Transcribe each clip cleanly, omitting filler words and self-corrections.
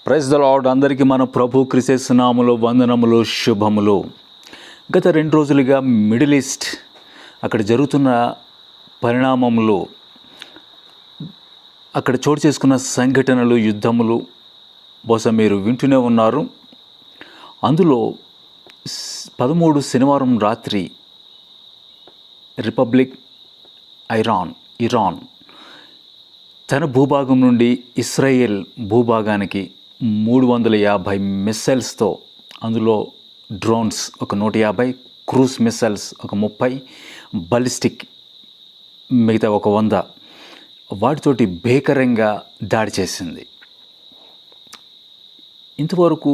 Praise the lord. అందరికీ మన ప్రభు క్రీస్తు నామములో వందనములు, శుభములు. గత 2 రోజులుగా మిడిల్ ఈస్ట్ అక్కడ జరుగుతున్న పరిణామములు, అక్కడ చోటు చేసుకున్న సంఘటనలు, యుద్ధములు బహుశా మీరు వింటూనే ఉన్నారు. అందులో 13 శనివారం రాత్రి రిపబ్లిక్ ఇరాన్ తన భూభాగం నుండి ఇస్రాయేల్ భూభాగానికి 350 మిస్సైల్స్తో, అందులో డ్రోన్స్ ఒక 150, క్రూజ్ మిస్సైల్స్ ఒక 30, బాలిస్టిక్ మిగతా ఒక 100 వాటితోటి భీకరంగా దాడి చేసింది. ఇంతవరకు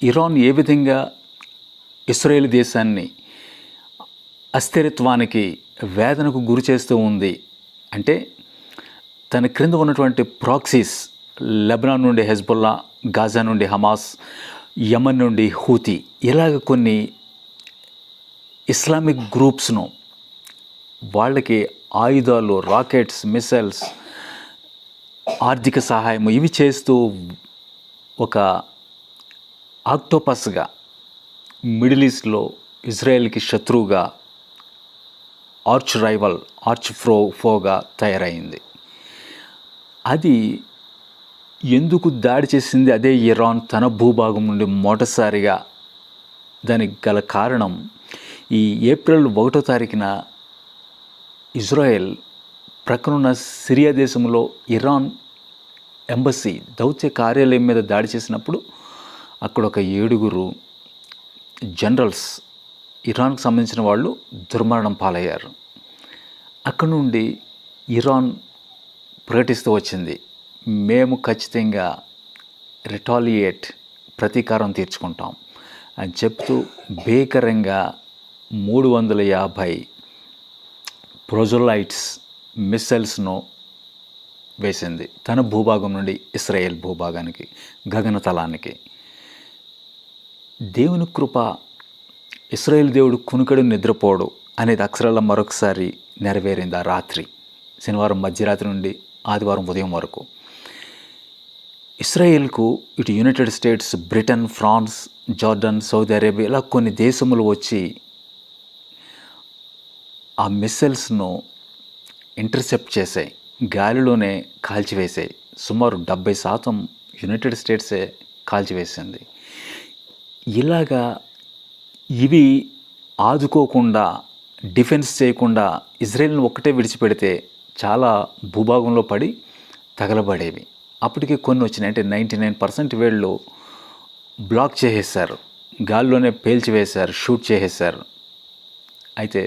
ఇరాన్ ఏ విధంగా ఇస్రాయేల్ దేశాన్ని అస్థిరత్వానికి, వేదనకు గురి చేస్తూ ఉంది అంటే, తన క్రింద ఉన్నటువంటి ప్రాక్సీస్, లెబనాన్ నుండి హెజ్బుల్లా, గాజా నుండి హమాస్, యమన్ నుండి హూతీ, ఇలాగ కొన్ని ఇస్లామిక్ గ్రూప్స్ను వాళ్ళకి ఆయుధాలు, రాకెట్స్, మిసైల్స్, ఆర్థిక సహాయం ఇవి చేస్తూ ఒక ఆక్టోపస్గా మిడిల్ ఈస్ట్లో ఇజ్రాయెల్కి శత్రువుగా, ఆర్చ్ ఫోగా తయారైంది. అది ఎందుకు దాడి చేసింది? అదే ఇరాన్ తన భూభాగం నుండి మొదటిసారిగా. దానికి గల కారణం, ఈ ఏప్రిల్ 1వ తారీఖున ఇజ్రాయెల్ ప్రక్కనున్న సిరియా దేశంలో ఇరాన్ ఎంబసీ, దౌత్య కార్యాలయం మీద దాడి చేసినప్పుడు అక్కడ ఒక 7 జనరల్స్, ఇరాన్కు సంబంధించిన వాళ్ళు దుర్మరణం పాలయ్యారు. అక్కడ నుండి ఇరాన్ ప్రకటిస్తూ వచ్చింది, మేము ఖచ్చితంగా ప్రతీకారం తీర్చుకుంటాం అని చెప్తూ భీకరంగా 350 ప్రొజోలైట్స్ మిస్సైల్స్ను వేసింది తన భూభాగం నుండి ఇస్రాయేల్ భూభాగానికి, గగనతలానికి. దేవుని కృప, ఇస్రాయేల్ దేవుడు కునుకడు నిద్రపోడు అనేది అక్షరాల మరొకసారి నెరవేరింది ఆ రాత్రి, శనివారం మధ్యరాత్రి నుండి ఆదివారం ఉదయం వరకు. ఇస్రాయేల్కు ఇటు United States, Britain, France, Jordan, Saudi Arabia ఇలా కొన్ని దేశములు వచ్చి ఆ మిస్సైల్స్ను ఇంటర్సెప్ట్ చేసాయి, గాలిలోనే కాల్చివేసాయి. సుమారు 70% యునైటెడ్ స్టేట్సే కాల్చివేసింది. ఇలాగా ఇవి ఆదుకోకుండా, డిఫెన్స్ చేయకుండా ఇజ్రాయెల్ను ఒక్కటే విడిచిపెడితే చాలా భూభాగంలో పడి తగలబడేవి. అప్పటికి కొన్ని వచ్చినాయి, అంటే 99% వీళ్ళు బ్లాక్ చేసేసారు, గాల్లోనే పేల్చివేశారు, షూట్ చేసేసారు. అయితే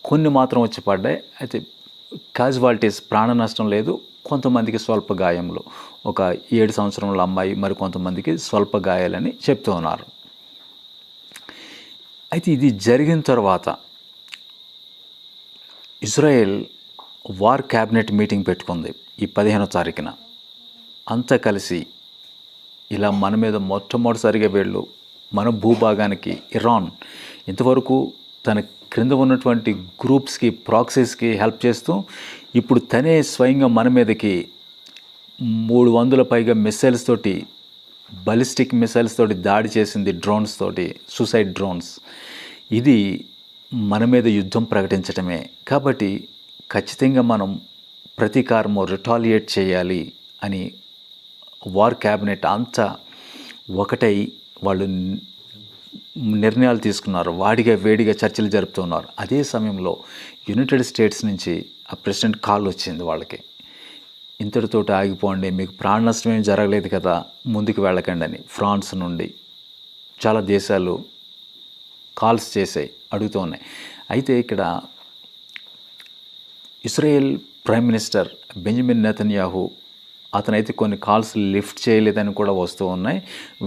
కొన్ని మాత్రం వచ్చి పడ్డాయి. అయితే క్యాజువాలిటీస్, ప్రాణ నష్టం లేదు. కొంతమందికి స్వల్ప గాయములు, ఒక 7 సంవత్సరముల అమ్మాయి, మరి కొంతమందికి స్వల్ప గాయాలని చెప్తూ ఉన్నారు. అయితే ఇది జరిగిన తర్వాత ఇజ్రాయెల్ వార్ క్యాబినెట్ మీటింగ్ పెట్టుకుంది ఈ 15వ తారీఖున. అంతా కలిసి ఇలా మన మీద మొట్టమొదటిసారిగా వీళ్ళు మన భూభాగానికి, ఇరాన్ ఇంతవరకు తన క్రింద ఉన్నటువంటి గ్రూప్స్కి, ప్రాక్సీస్కి హెల్ప్ చేస్తూ, ఇప్పుడు తనే స్వయంగా మన మీదకి 300 పైగా మిస్సైల్స్ తోటి, బాలిస్టిక్ మిసైల్స్ తోటి దాడి చేసింది, డ్రోన్స్ తోటి, సూసైడ్ డ్రోన్స్. ఇది మన మీద యుద్ధం ప్రకటించటమే. కాబట్టి ఖచ్చితంగా మనం ప్రతీకారము, రిటాలియేట్ చేయాలి అని వార్ క్యాబినెట్ అంతా ఒకటై వాళ్ళు నిర్ణయాలు తీసుకున్నారు. వేడిగా చర్చలు జరుపుతున్నారు. అదే సమయంలో యునైటెడ్ స్టేట్స్ నుంచి ఆ ప్రెసిడెంట్ కాల్ వచ్చింది వాళ్ళకి, ఇంతటితోటి ఆగిపోండి, మీకు ప్రాణ నష్టం ఏం జరగలేదు కదా, ముందుకు వెళ్ళకండి అని. ఫ్రాన్స్ నుండి చాలా దేశాలు కాల్స్ చేసాయి, అడుగుతూ ఉన్నాయి. అయితే ఇక్కడ Israel prime minister Benjamin Netanyahu, అతనైతే కొన్ని కాల్స్ లిఫ్ట్ చేయలేదని కూడా వస్తూ ఉన్నాయి.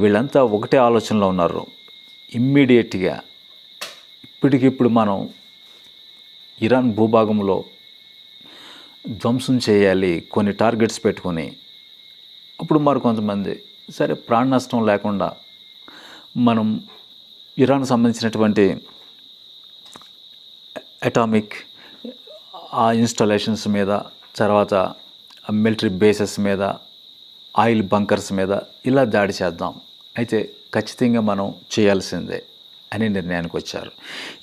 వీళ్ళంతా ఒకటే ఆలోచనలో ఉన్నారు, ఇమ్మీడియట్గా ఇప్పటికిప్పుడు మనం ఇరాన్ భూభాగంలో ధ్వంసం చేయాలి, కొన్ని టార్గెట్స్ పెట్టుకొని. అప్పుడు మరి కొంతమంది, సరే ప్రాణ నష్టం లేకుండా మనం ఇరాన్కు సంబంధించినటువంటి అటామిక్ ఆ ఇన్స్టాలేషన్స్ మీద, తర్వాత మిలిటరీ బేసెస్ మీద ఆయిల్ బంకర్స్ మీద ఇలా దాడి చేద్దాం, అయితే ఖచ్చితంగా మనం చేయాల్సిందే అనే నిర్ణయానికి వచ్చారు.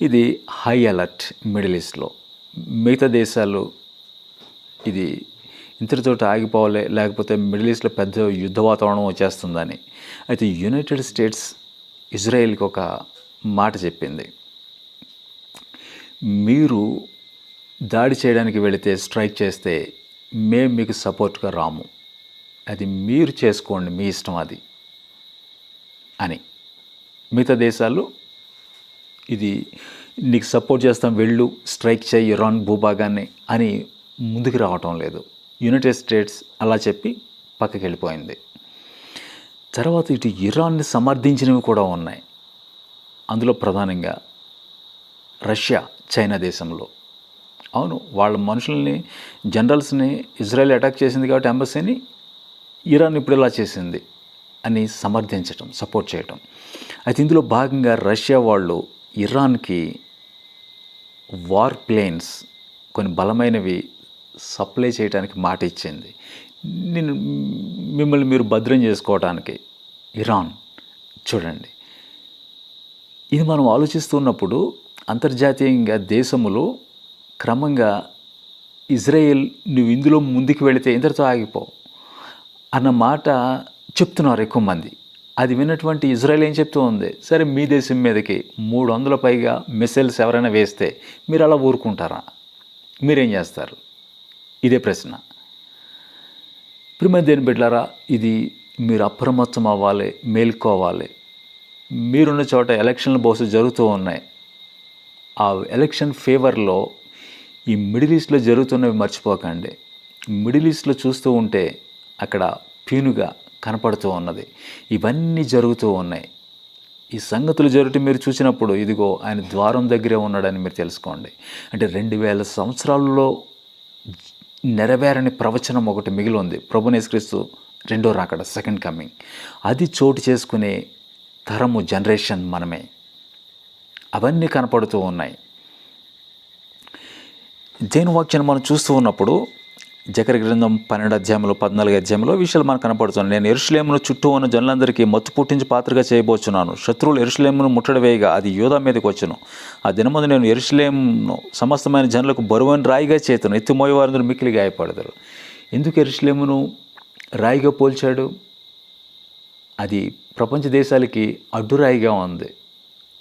ఇది హై అలర్ట్ మిడిల్ ఈస్ట్లో. మిగతా దేశాలు ఇది ఇంతటితో ఆగిపోవాలి, లేకపోతే మిడిల్ ఈస్ట్లో పెద్ద యుద్ధ వాతావరణం వచ్చేస్తుందని. అయితే యునైటెడ్ స్టేట్స్ ఇజ్రాయెల్కి ఒక మాట చెప్పింది, మీరు దాడి చేయడానికి వెళితే, స్ట్రైక్ చేస్తే మేము మీకు సపోర్ట్గా రాము, అది మీరు చేసుకోండి, మీ ఇష్టం అది అని. మిగతా దేశాలు ఇది నీకు సపోర్ట్ చేస్తాం, వెళ్ళు స్ట్రైక్ చేయి ఇరాన్ భూభాగాన్ని అని ముందుకు రావటం లేదు. యునైటెడ్ స్టేట్స్ అలా చెప్పి పక్కకి వెళ్ళిపోయింది. తర్వాత ఇటు ఇరాన్ని సమర్థించినవి కూడా ఉన్నాయి. అందులో ప్రధానంగా రష్యా, చైనా దేశంలో. అవును, వాళ్ళ మనుషుల్ని, జనరల్స్ని ఇజ్రాయెల్ అటాక్ చేసింది కాబట్టి ఎంబసీని, ఇరాన్ ఇప్పుడు ఇలా చేసింది అని సమర్థించటం, సపోర్ట్ చేయటం. అయితే ఇందులో భాగంగా రష్యా వాళ్ళు ఇరాన్కి వార్ ప్లేన్స్ కొన్ని బలమైనవి సప్లై చేయడానికి మాట ఇచ్చింది. నేను మిమ్మల్ని మీరు భద్రం చేసుకోవడానికి. ఇరాన్ చూడండి, ఇది మనం ఆలోచిస్తున్నప్పుడు అంతర్జాతీయంగా దేశములు క్రమంగా ఇజ్రాయెల్ నువ్వు ఇందులో ముందుకు వెళితే ఇంతటితో ఆగిపో అన్న మాట చెప్తున్నారు ఎక్కువ మంది. అది విన్నటువంటి ఇజ్రాయెల్ ఏం చెప్తూ ఉంది, సరే మీ దేశం మీదకి 300 పైగా మిసైల్స్ ఎవరైనా వేస్తే మీరు అలా ఊరుకుంటారా? మీరేం చేస్తారు? ఇదే ప్రశ్న. ప్రియమైన దేని బిడ్డలారా, ఇది మీరు అప్రమత్తం అవ్వాలి, మేల్కోవాలి. మీరున్న చోట ఎలక్షన్లు బహుశా జరుగుతూ ఉన్నాయి. ఆ ఎలక్షన్ ఫేవర్లో ఈ మిడిల్ ఈస్ట్లో జరుగుతున్నవి మర్చిపోకండి. మిడిల్ ఈస్ట్లో చూస్తూ ఉంటే అక్కడ ప్యూనుగా కనపడుతూ ఉన్నది. ఇవన్నీ జరుగుతూ ఉన్నాయి. ఈ సంగతులు జరుగుతూ మీరు చూసినప్పుడు ఇదిగో ఆయన ద్వారం దగ్గరే ఉన్నాడని మీరు తెలుసుకోండి. అంటే 2000 సంవత్సరాల్లో నెరవేరని ప్రవచనం ఒకటి మిగిలి ఉంది. ప్రభువైన యేసుక్రీస్తు రెండో రాకడ, సెకండ్ కమింగ్. అది చోటు చేసుకునే తరము, జనరేషన్ మనమే. అవన్నీ కనపడుతూ ఉన్నాయి. దేవుని వాక్యాన్ని మనం చూస్తూ ఉన్నప్పుడు జకర్యా గ్రంథం 12 అధ్యాయంలో 14 అధ్యాయంలో విషయాలు మనకు కనపడుతున్నాయి. నేను యెరూషలేమును చుట్టూ ఉన్న జనులందరికీ మత్తు పుట్టించి పాత్రగా చేయబోచున్నాను. శత్రువులు యెరూషలేమును ముట్టడి వేయగా అది యూదా మీదకి వచ్చును. ఆ దినమందు నేను యెరూషలేమును సమస్తమైన జనులకు బరువైన రాయిగా చేతును, ఎత్తి మోయేవారందరూ మిక్కిలి గాయపడతారు. ఎందుకు యెరూషలేమును రాయిగా పోల్చాడు? అది ప్రపంచ దేశాలకి అడ్డురాయిగా ఉంది,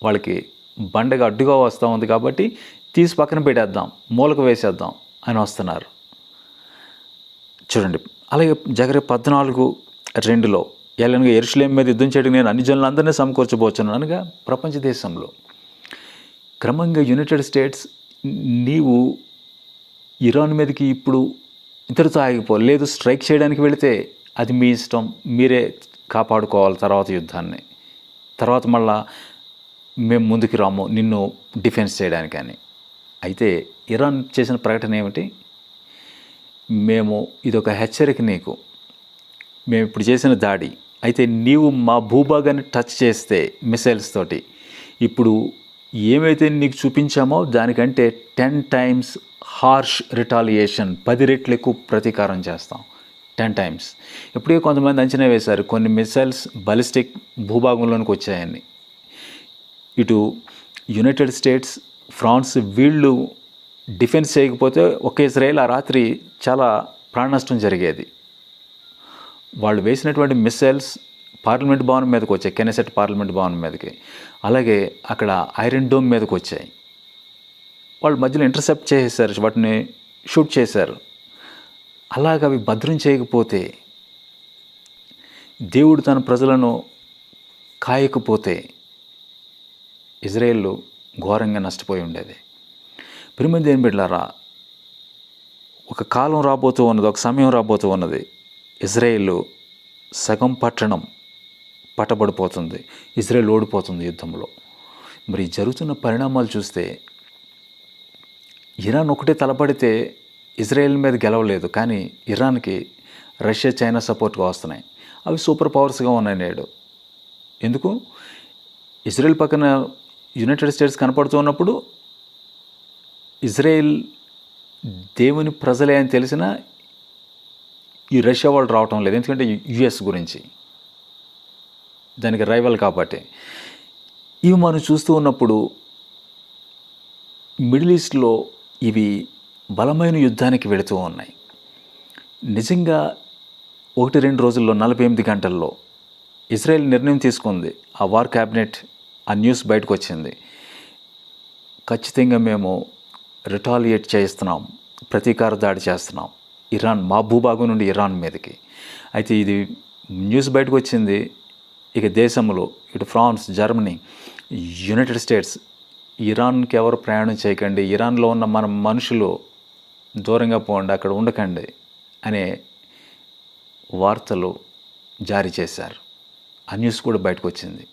వాళ్ళకి బండగా అడ్డుగా వస్తూ ఉంది. కాబట్టి తీసి పక్కన పెట్టేద్దాం, మూలకు వేసేద్దాం అని వస్తున్నారు. చూడండి, అలాగే జకర్యా 14:2 ఏలనగా యెరూషలేము మీద యుద్ధం చేయడానికి నేను అన్ని జనులందరినీ సమకూర్చబోతున్నాను అనగా ప్రపంచ దేశంలో. క్రమంగా యునైటెడ్ స్టేట్స్ నీవు ఇరాన్ మీదకి ఇప్పుడు ఇంతటితో ఆగిపో, లేదు స్ట్రైక్ చేయడానికి వెళితే అది మీ ఇష్టం, మీరే కాపాడుకోవాలి తర్వాత యుద్ధాన్ని, తర్వాత మళ్ళా మేము ముందుకు రాము నిన్ను డిఫెన్స్ చేయడానికి అని. అయితే ఇరాన్ చేసిన ప్రకటన ఏమిటి? మేము ఇదొక హెచ్చరిక నీకు, మేము ఇప్పుడు చేసిన దాడి, అయితే నీవు మా భూభాగాన్ని టచ్ చేస్తే మిసైల్స్ తోటి ఇప్పుడు ఏమైతే నీకు చూపించామో దానికంటే 10 times హార్ష్ రిటాలియేషన్, 10 రెట్లు ఎక్కువ ప్రతీకారం చేస్తాం. 10 times. ఇప్పుడే కొంతమంది అంచనా వేశారు కొన్ని మిసైల్స్ బాలిస్టిక్ భూభాగంలోనికి వచ్చాయని. ఇటు యునైటెడ్ స్టేట్స్, ఫ్రాన్స్ వీళ్ళు డిఫెన్స్ చేయకపోతే ఒక్క ఇజ్రాయెల్ ఆ రాత్రి చాలా ప్రాణ నష్టం జరిగేది. వాళ్ళు వేసినటువంటి మిసైల్స్ పార్లమెంట్ భవనం మీదకి వచ్చాయి, కెనెసెట్ పార్లమెంట్ భవనం మీదకి, అలాగే అక్కడ ఐరన్ డోమ్ మీదకి వచ్చాయి. వాళ్ళు మధ్యలో ఇంటర్సెప్ట్ చేసేసారు, వాటిని షూట్ చేశారు. అలాగ అవి భద్రం చేయకపోతే, దేవుడు తన ప్రజలను కాయకపోతే ఇజ్రాయెల్ ఘోరంగా నష్టపోయి ఉండేది. ప్రియమైన దేవుని బిడ్డలారా, ఒక కాలం రాబోతూ ఉన్నది, ఒక సమయం రాబోతూ ఉన్నది. ఇజ్రాయెల్ సగం పట్టణం పట్టబడిపోతుంది, ఇజ్రాయెల్ ఓడిపోతుంది యుద్ధంలో. మరి జరుగుతున్న పరిణామాలు చూస్తే ఇరాన్ ఒకటే తలపడితే ఇజ్రాయెల్ మీద గెలవలేదు, కానీ ఇరాన్కి రష్యా, చైనా సపోర్ట్గా వస్తున్నాయి. అవి సూపర్ పవర్స్గా ఉన్నాయి నేడు. ఎందుకు? ఇజ్రాయెల్ పక్కన యునైటెడ్ స్టేట్స్ కనపడుతూ ఉన్నప్పుడు ఇజ్రాయెల్ దేవుని ప్రజలే అని తెలిసిన ఈ రష్యా వాళ్ళు రావటం లేదు. ఎందుకంటే యుఎస్ గురించి దానికి రైవల్ కాబట్టి. ఇవి మనం చూస్తూ ఉన్నప్పుడు మిడిల్ ఈస్ట్లో ఇవి బలమైన యుద్ధానికి వెళుతూ ఉన్నాయి. నిజంగా 1-2 రోజుల్లో 48 గంటల్లో ఇజ్రాయెల్ నిర్ణయం తీసుకుంది. ఆ వార్ క్యాబినెట్ ఆ న్యూస్ బయటకు వచ్చింది. ఖచ్చితంగా మేము రిటాలియేట్ చేస్తున్నాం, ప్రతీకార దాడి చేస్తున్నాం ఇరాన్, మా భూభాగం నుండి ఇరాన్ మీదకి. అయితే ఇది న్యూస్ బయటకు వచ్చింది. ఇక దేశంలో ఇటు ఫ్రాన్స్, జర్మనీ, యునైటెడ్ స్టేట్స్ ఇరాన్కి ఎవరు ప్రయాణం చేయకండి, ఇరాన్లో ఉన్న మన మనుషులు దూరంగా పోండి, అక్కడ ఉండకండి అనే వార్తలు జారీ చేశారు. ఆ న్యూస్ కూడా బయటకు వచ్చింది.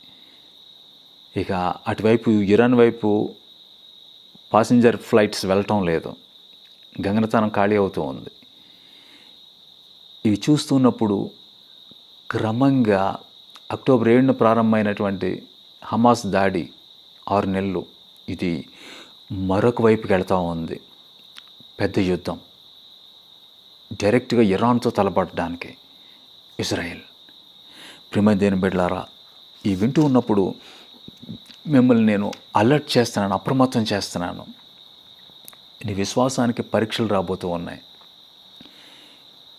ఇక అటువైపు ఇరాన్ వైపు పాసింజర్ ఫ్లైట్స్ వెళ్ళటం లేదు, గగనతనం ఖాళీ అవుతూ ఉంది. ఇవి చూస్తున్నప్పుడు క్రమంగా అక్టోబర్ 7న ప్రారంభమైనటువంటి హమాస్ దాడి 6 నెలలు ఇది మరొక వైపుకి వెళ్తూ ఉంది. పెద్ద యుద్ధం డైరెక్ట్గా ఇరాన్తో తలపడడానికి ఇజ్రాయెల్. ప్రియమైన దేవుని బిడ్డలారా, ఈ వింటూ ఉన్నప్పుడు మిమ్మల్ని నేను అలర్ట్ చేస్తున్నాను, అప్రమత్తం చేస్తున్నాను. నీ విశ్వాసానికి పరీక్షలు రాబోతూ ఉన్నాయి.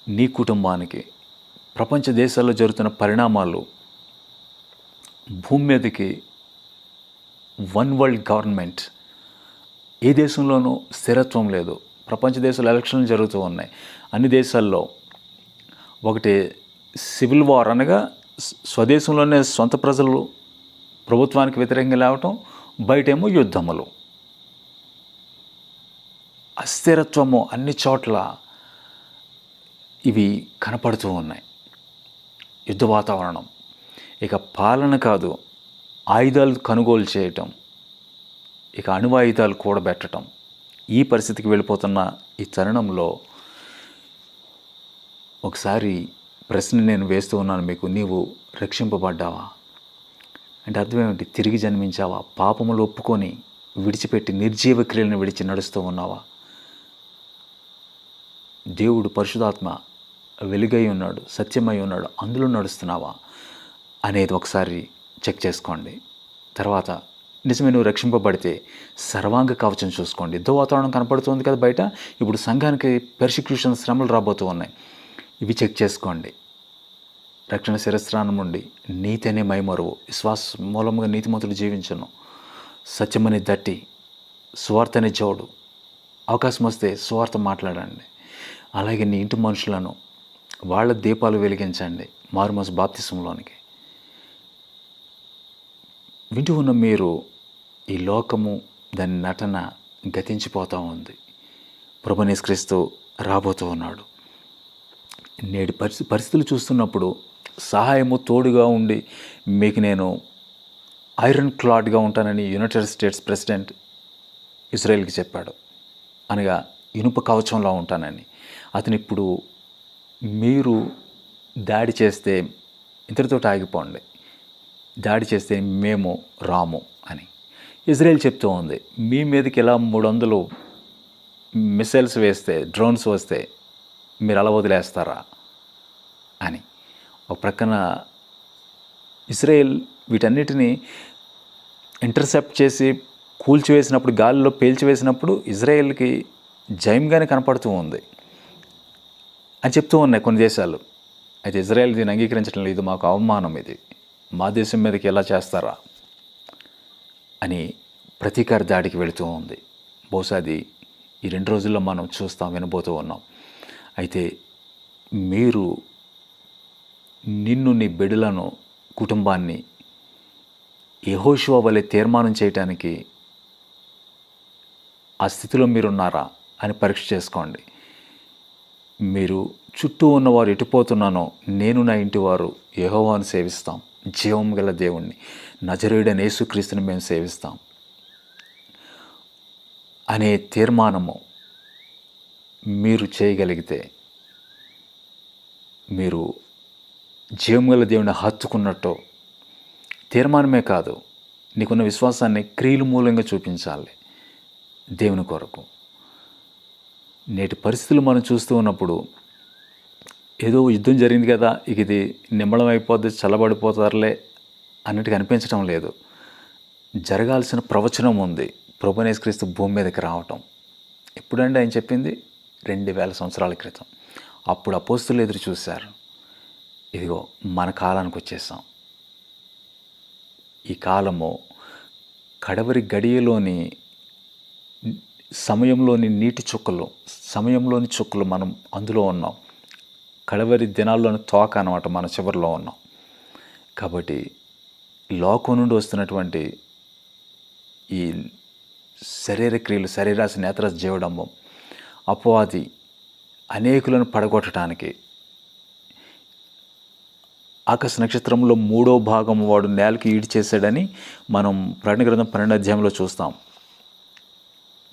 నీ కుటుంబానికి ప్రపంచ దేశాల్లో జరుగుతున్న పరిణామాలు, భూమి మీదకి వన్ వరల్డ్ గవర్నమెంట్, ఏ దేశంలోనూ స్థిరత్వం లేదు. ప్రపంచ దేశాల్లో ఎలక్షన్లు జరుగుతూ ఉన్నాయి. అన్ని దేశాల్లో ఒకటి సివిల్ వార్, అనగా స్వదేశంలోనే సొంత ప్రజలు ప్రభుత్వానికి వ్యతిరేకంగా లేవటం, బయటేమో యుద్ధములు, అస్థిరత్వము అన్ని చోట్ల ఇవి కనపడుతూ ఉన్నాయి. యుద్ధ వాతావరణం. ఇక పాలన కాదు, ఆయుధాలు కొనుగోలు చేయటం, ఇక అణువాయుధాలు కూడబెట్టడం, ఈ పరిస్థితికి వెళ్ళిపోతున్న ఈ తరుణంలో ఒకసారి ప్రశ్న నేను వేస్తూ ఉన్నాను మీకు. నీవు రక్షింపబడ్డావా అంటే అర్థం ఏమిటి? తిరిగి జన్మించావా? పాపములు ఒప్పుకొని విడిచిపెట్టి నిర్జీవ క్రియలను విడిచి నడుస్తూ ఉన్నావా? దేవుడు పరిశుద్ధాత్మ వెలుగై ఉన్నాడు, సత్యమై ఉన్నాడు, అందులో నడుస్తున్నావా అనేది ఒకసారి చెక్ చేసుకోండి. తర్వాత నిజమే నువ్వు రక్షింపబడితే సర్వాంగ కవచం చూసుకోండి. యుద్ధ వాతావరణం కనపడుతుంది కదా బయట. ఇప్పుడు సంఘానికి పెర్సిక్యూషన్, శ్రమలు రాబోతూ ఉన్నాయి. ఇవి చెక్ చేసుకోండి. రక్షణ శిరస్త్రానం నుండి నీతి అనే మైమరువు, విశ్వాస మూలంగా నీతిమంతుడు జీవించను, సత్యమని దట్టి, సువార్త అనే జోడు. అవకాశం వస్తే సువార్త మాట్లాడండి. అలాగే నీ ఇంటి మనుషులను, వాళ్ళ దీపాలు వెలిగించండి మారుమనసు బాప్తిసంలోనికి. వింటూ ఉన్న మీరు, ఈ లోకము దాని నటన గతించిపోతూ ఉంది. ప్రభువైన యేసుక్రీస్తు రాబోతూ ఉన్నాడు. నేటి పరిస్థితులు చూస్తున్నప్పుడు సహాయము తోడుగా ఉండి మీకు నేను ఐరన్ క్లాడ్గా ఉంటానని యునైటెడ్ స్టేట్స్ ప్రెసిడెంట్ ఇజ్రాయెల్కి చెప్పాడు. అనగా ఇనుప కవచంలో ఉంటానని. అతను ఇప్పుడు మీరు దాడి చేస్తే ఇంతటితో ఆగిపోండి, దాడి చేస్తే మేము రాము అని ఇజ్రాయెల్ చెప్తూ ఉంది. మీ మీదకి ఇలా 300 మిసైల్స్ వేస్తే, డ్రోన్స్ వస్తే మీరు అలా వదిలేస్తారా అని. ఒక ప్రక్కన ఇజ్రాయెల్ వీటన్నిటినీ ఇంటర్సెప్ట్ చేసి కూల్చివేసినప్పుడు, గాలిలో పేల్చివేసినప్పుడు ఇజ్రాయెల్కి జయంగానే కనపడుతూ ఉంది అని చెప్తూ ఉన్నాయి కొన్ని దేశాలు. అయితే ఇజ్రాయెల్ దీన్ని అంగీకరించడం లేదు. మాకు అవమానం, ఇది మా దేశం మీదకి ఎలా చేస్తారా అని ప్రతీకార దాడికి వెళుతూ ఉంది. బహుశా అది ఈ 2 రోజుల్లో మనం చూస్తాం, వినబోతూ ఉన్నాం. అయితే మీరు నిన్ను, నీ బిడ్డలను, కుటుంబాన్ని యెహోషువ వలె తీర్మానం చేయటానికి ఆ స్థితిలో మీరున్నారా అని పరీక్ష చేసుకోండి. మీరు చుట్టూ ఉన్నవారు ఎటుపోతున్నానో, నేను నా ఇంటి వారు యెహోవాను సేవిస్తాం, జీవం గల దేవుణ్ణి, నజరేయుడైన యేసుక్రీస్తుని మేము సేవిస్తాం అనే తీర్మానము మీరు చేయగలిగితే, మీరు జీవం గల దేవుని హత్తుకున్నట్టు. తీర్మానమే కాదు, నీకున్న విశ్వాసాన్ని క్రియల మూలంగా చూపించాలి దేవుని కొరకు. నేటి పరిస్థితులు మనం చూస్తూ ఉన్నప్పుడు ఏదో యుద్ధం జరిగింది కదా, ఇక ఇది నిమ్మళం అయిపోద్ది, చల్లబడిపోతారులే అన్నట్టుగా అనిపించడం లేదు. జరగాల్సిన ప్రవచనం ఉంది. ప్రభువైన యేసుక్రీస్తు భూమి మీదకి రావటం ఎప్పుడంటే ఆయన చెప్పింది 2000 సంవత్సరాల క్రితం. అప్పుడు అపోస్తులు ఎదురు చూశారు. ఇదిగో మన కాలానికి వచ్చేసాం. ఈ కాలము కడవరి గడియలోని సమయంలోని చుక్కలు మనం అందులో ఉన్నాం. కడవరి దినాల్లోని తోక అన్నమాట, మన చివరిలో ఉన్నాం. కాబట్టి లోకం నుండి వస్తున్నటువంటి ఈ శరీర క్రియలు, శరీరాశ, నేత్రాశ, జీవడంబం, అపవాది అనేకులను పడగొట్టడానికి ఆకాశ నక్షత్రంలో 3వ భాగం వాడు నేలకి ఈడ్చేశాడని మనం ప్రకటన గ్రంథం 12వ అధ్యాయంలో చూస్తాం.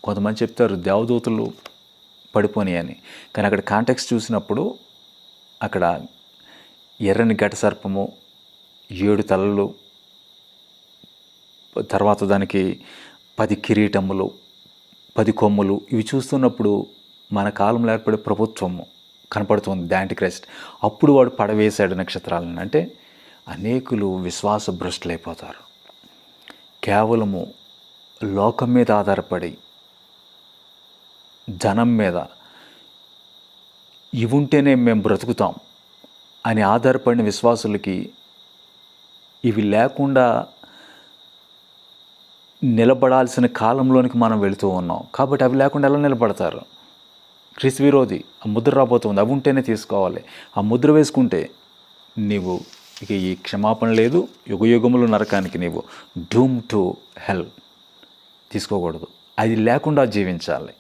కొంతమంది చెప్తారు దేవదూతలు పడిపోని అని, కానీ అక్కడ కాంటెక్స్ట్ చూసినప్పుడు అక్కడ ఎర్రని ఘట సర్పము, 7 తలలు, తర్వాత దానికి 10 కిరీటములు, 10 కొమ్ములు, ఇవి చూస్తున్నప్పుడు మన కాలంలో ఏర్పడే ప్రభుత్వము కనపడుతుంది, ది యాంటిక్రైస్ట్. అప్పుడు వాడు పడవేశాడు నక్షత్రాలను. అంటే అనేకులు విశ్వాస భ్రష్టులైపోతారు. కేవలము లోకం మీద ఆధారపడి, ధనం మీద, ఇవి ఉంటేనే మేము బ్రతుకుతాం అని ఆధారపడిన విశ్వాసులకి ఇవి లేకుండా నిలబడాల్సిన కాలంలోనికి మనం వెళుతూ ఉన్నాం. కాబట్టి అవి లేకుండా ఎలా నిలబడతారు? క్రీస్తు విరోధి. ఆ ముద్ర రాబోతుంది, అవి ఉంటేనే తీసుకోవాలి. ఆ ముద్ర వేసుకుంటే నీవు ఇక ఈ క్షమాపణ లేదు, యుగయుగములు నరకానికి నీవు డూమ్ టు హెల్ తీసుకోకూడదు. అది లేకుండా జీవించాలి.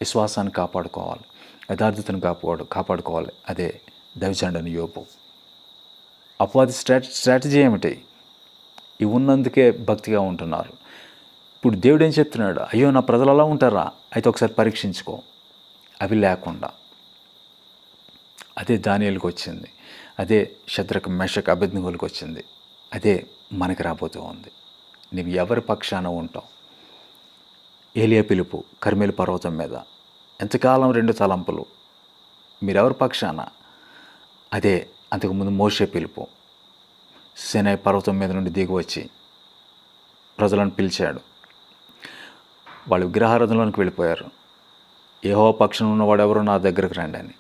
విశ్వాసాన్ని కాపాడుకోవాలి, యథార్థతను కాపాడుకోవాలి. అదే దైవజనుడైన యోబు. అపవాది స్ట్రాటజీ ఏమిటి? ఇవి ఉన్నందుకే భక్తిగా ఉంటున్నారు. ఇప్పుడు దేవుడు ఏం చెప్తున్నాడు? అయ్యో నా ప్రజలు అలా ఉంటారా? అయితే ఒకసారి పరీక్షించుకో. అవి లేకుండా అదే దానియేలుకు వచ్చింది, అదే షద్రకు, మెషకు, అబేద్నెగోలకు వచ్చింది, అదే మనకి రాబోతూ ఉంది. నీవు ఎవరి పక్షాన ఉంటావు? ఏలియా పిలుపు కర్మేలు పర్వతం మీద, ఎంతకాలం 2 తలంపులు, మీరెవరి పక్షాన? అదే అంతకుముందు మోషే పిలుపు, సీనాయి పర్వతం మీద నుండి దిగి వచ్చి ప్రజలను పిలిచాడు. వాళ్ళు విగ్రహారాధనలోనికి వెళ్ళిపోయారు. యెహోవా పక్షం ఉన్నవాడు ఎవరు, నా దగ్గరకు రండి అని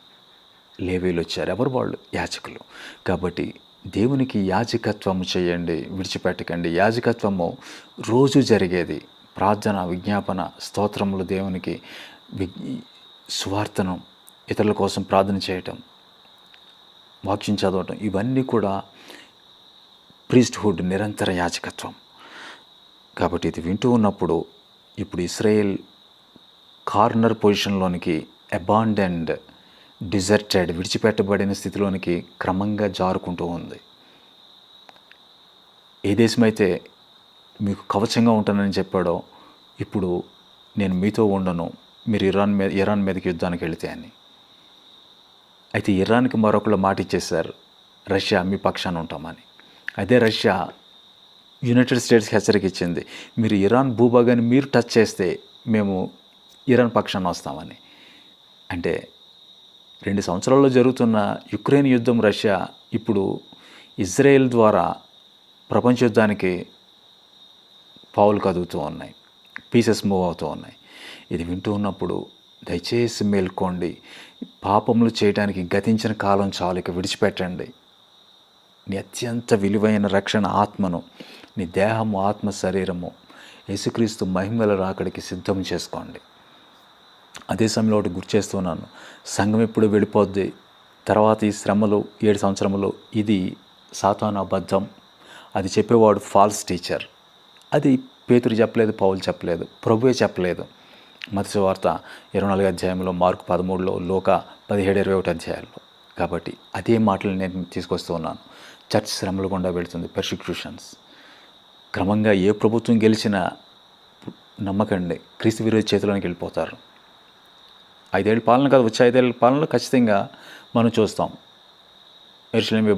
లేవీయులు వచ్చారు. ఎవరు వాళ్ళు? యాజకులు. కాబట్టి దేవునికి యాజకత్వము చేయండి, విడిచిపెట్టకండి. యాజకత్వము రోజు జరిగేది. ప్రార్థన, విజ్ఞాపన, స్తోత్రములు, దేవునికి సువార్తను, ఇతరుల కోసం ప్రార్థన చేయటం, వాక్యం చదవటం, ఇవన్నీ కూడా ప్రీస్ట్హుడ్, నిరంతర యాజకత్వం. కాబట్టి ఇది వింటూ ఉన్నప్పుడు ఇప్పుడు ఇశ్రాయేల్ కార్నర్ పొజిషన్లోనికి, అబాండెండ్, డిజర్టెడ్, విడిచిపెట్టబడిన స్థితిలోనికి క్రమంగా జారుకుంటూ ఉంది. ఏ దేశమైతే మీకు కవచంగా ఉంటానని చెప్పాడో, ఇప్పుడు నేను మీతో ఉండను, మీరు ఇరాన్ మీదకి యుద్ధానికి వెళితే అని. అయితే ఇరాన్కి మరొకళ్ళు మాట ఇచ్చేశారు, రష్యా మీ పక్షాన ఉంటామని. అదే రష్యా యునైటెడ్ స్టేట్స్కి హెచ్చరిక ఇచ్చింది, మీరు ఇరాన్ భూభాగాన్ని మీరు టచ్ చేస్తే మేము ఇరాన్ పక్షాన వస్తామని. అంటే 2 సంవత్సరాల్లో జరుగుతున్న యుక్రెయిన్ యుద్ధం, రష్యా ఇప్పుడు ఇజ్రాయెల్ ద్వారా ప్రపంచ యుద్ధానికి పావులు కదుగుతూ ఉన్నాయి, పీసెస్ మూవ్ అవుతూ ఉన్నాయి. ఇది వింటూ ఉన్నప్పుడు దయచేసి మేల్కోండి. పాపములు చేయడానికి గతించిన కాలం చాలు, ఇక విడిచిపెట్టండి. నీ అత్యంత విలువైన రక్షణ ఆత్మను, నీ దేహము, ఆత్మ, శరీరము యేసుక్రీస్తు మహిమల రాకడికి సిద్ధం చేసుకోండి. అదే సమయంలో ఒకటి గుర్తు చేస్తున్నాను, సంఘం ఎప్పుడు వెళ్ళిపోద్ది, తర్వాత ఈ శ్రమలు 7 సంవత్సరములు, ఇది సాతాను అబద్ధం. అది చెప్పేవాడు ఫాల్స్ టీచర్. అది పేతురు చెప్పలేదు, పౌలు చెప్పలేదు, ప్రభువే చెప్పలేదు. మత్తయి వార్త 24 అధ్యాయంలో, మార్కు 13లో, లూకా 17, 21 అధ్యాయాల్లో. కాబట్టి అదే మాటలు నేను తీసుకొస్తూ ఉన్నాను. చర్చ్ శ్రమలు గుండా వెళుతుంది, పెర్సిక్యూషన్స్. క్రమంగా ఏ ప్రభుత్వం గెలిచినా నమ్మకండి, క్రీస్తు విరోధి చేతిలోనికి వెళ్ళిపోతారు. 5 ఏళ్ళ పాలన కాదు, వచ్చే 5 ఏళ్ళ పాలనలో ఖచ్చితంగా మనం చూస్తాం. యెరూషలేము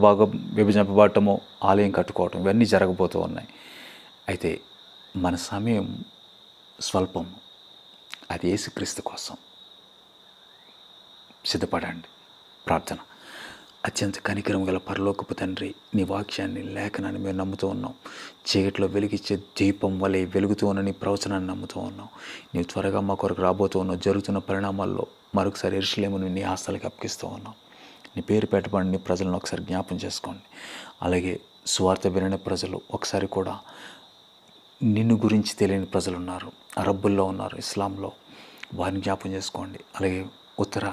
విభజింపబడటము, ఆలయం కట్టుకోవటం, ఇవన్నీ జరగబోతూ ఉన్నాయి. అయితే మన సమయం స్వల్పం. అది యేసుక్రీస్తు కోసం సిద్ధపడండి. ప్రార్థన. అత్యంత కనికరం గల పరలోకపు తండ్రి, నీ వాక్యాన్ని, లేఖనాన్ని మేము నమ్ముతూ ఉన్నాం. చీకట్లో వెలిగించే దీపం వలె వెలుగుతూ ఉన్న నీ ప్రవచనాన్ని నమ్ముతూ ఉన్నాం. నీవు త్వరగా మా కొరకు రాబోతూ ఉన్నావు. జరుగుతున్న పరిణామాల్లో మరొకసారి యెరూషలేమును నీ హస్తాలకు అప్పగిస్తూ ఉన్నాం. నీ పేరు పెట్టబడిన నీ ప్రజలను ఒకసారి జ్ఞాపం చేసుకోండి. అలాగే సువార్త వినని ప్రజలు, ఒకసారి కూడా నిన్ను గురించి తెలియని ప్రజలు ఉన్నారు, అరబ్బుల్లో ఉన్నారు, ఇస్లాంలో, వారిని జ్ఞాపం చేసుకోండి. అలాగే ఉత్తర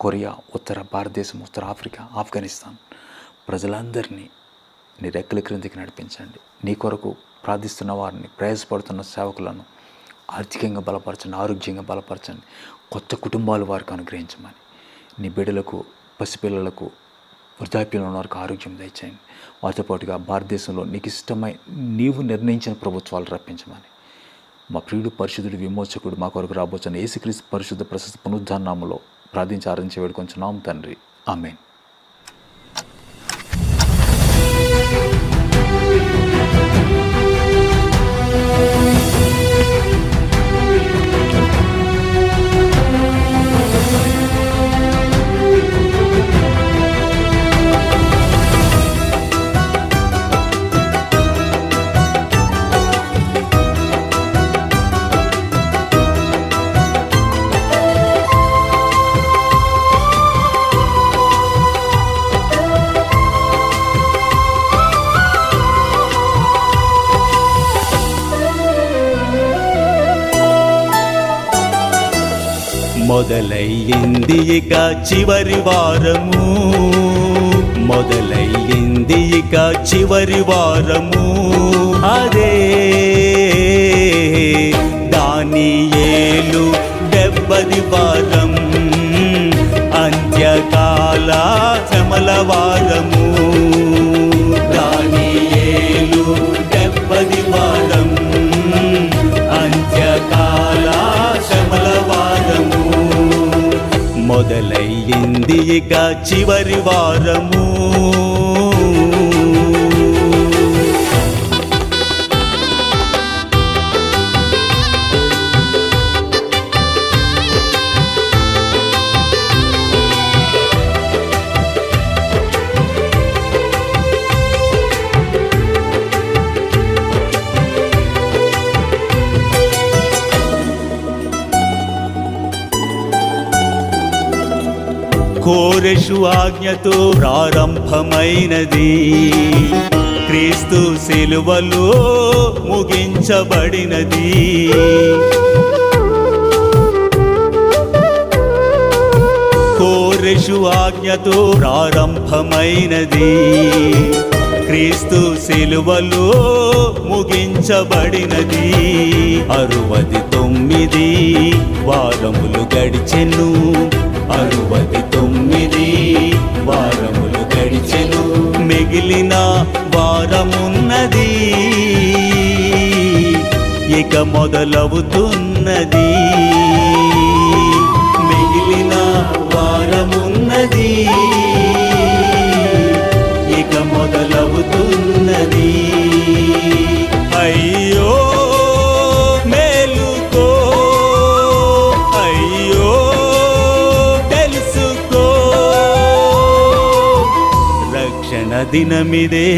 కొరియా, ఉత్తర భారతదేశం, ఉత్తర ఆఫ్రికా, ఆఫ్ఘనిస్తాన్ ప్రజలందరినీ నీ రెక్కల క్రిందికి నడిపించండి. నీ కొరకు ప్రార్థిస్తున్న వారిని, ప్రయాసపడుతున్న సేవకులను ఆర్థికంగా బలపరచండి, ఆరోగ్యంగా బలపరచండి. కొత్త కుటుంబాలు వారికి అనుగ్రహించమని, నీ బిడ్డలకు, పసిపిల్లలకు, వృద్ధాప్యంలో ఉన్న వారికి ఆరోగ్యం దయచేయండి. వాటితో పాటుగా భారతదేశంలో నీకు ఇష్టమై నీవు నిర్ణయించిన ప్రభుత్వాలు రప్పించమని, మా ప్రియుడు, పరిశుద్ధుడు, విమోచకుడు, మా కొరకు రాబోతున్న యేసుక్రీస్తు పరిశుద్ధ ప్రశస్త పునరుద్ధానామములో ప్రార్థించి ఆరాధించి వేడుకొంచున్నాం తండ్రి. ఆమేన్. మొదలయ్యింది ఇక చివరి వారము, మొదలయ్యింది ఇక చివరి వారము. అదే దానియేలు 70 వారం, అంత్యకాల శ్రమల వారము. దానియేలు 70 వారం, అంత్యకాల శ్రమల వారము. మొదలయ్యింది ఇక చివరి వారము. కోరెషు ఆజ్ఞతో ప్రారంభమైనది, క్రీస్తు సిలువలో ముగించబడినది. కోరెషు ఆజ్ఞతో ప్రారంభమైనది, క్రీస్తు సిలువలో ముగించబడినది. 69 వారములు గడిచెను, 69 వారములు గడిచెను. మిగిలిన వారమున్నది, ఇక మొదలవుతున్నది. మిగిలిన వారమున్నది, ఇక మొదలవుతున్నది. అయ్యో మేలుకో, అయ్యో తెలుసుకో, రక్షణ దినమిదే.